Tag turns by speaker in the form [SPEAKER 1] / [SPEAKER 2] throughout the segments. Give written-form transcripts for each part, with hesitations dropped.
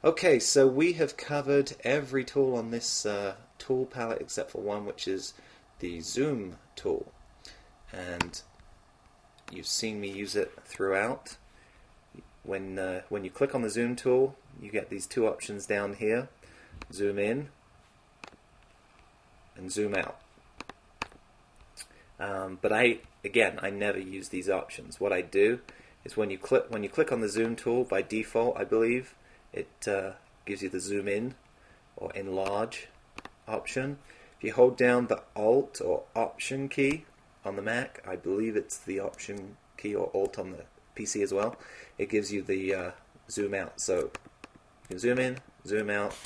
[SPEAKER 1] Okay, so we have covered every tool on this tool palette except for one, which is the zoom tool. And you've seen me use it throughout. When you click on the zoom tool, you get these two options down here: zoom in and zoom out. But I never use these options. What I do is when you click on the zoom tool, by default, I believe it gives you the zoom in or enlarge option. If you hold down the Alt or Option key on the Mac, I believe it's the Option key or Alt on the PC as well, it gives you the zoom out. So you can zoom in, zoom out,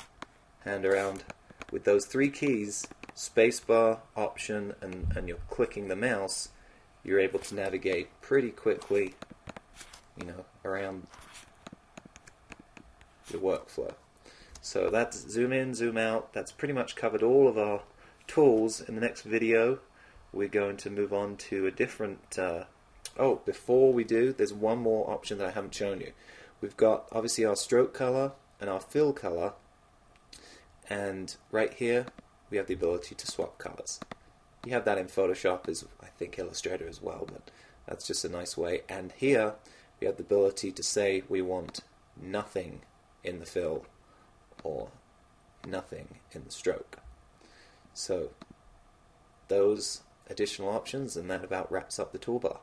[SPEAKER 1] hand around. With those three keys, spacebar, Option, and you're clicking the mouse, you're able to navigate pretty quickly, around your workflow. So that's zoom in, zoom out. That's pretty much covered all of our tools. In the next video, we're going to move on to a different... oh, before we do, there's one more option that I haven't shown you. We've got obviously our stroke color and our fill color, and right here we have the ability to swap colors. You have that in Photoshop, as I think Illustrator as well, but that's just a nice way. And here we have the ability to say we want nothing in the fill or nothing in the stroke. So those additional options, and that about wraps up the toolbar.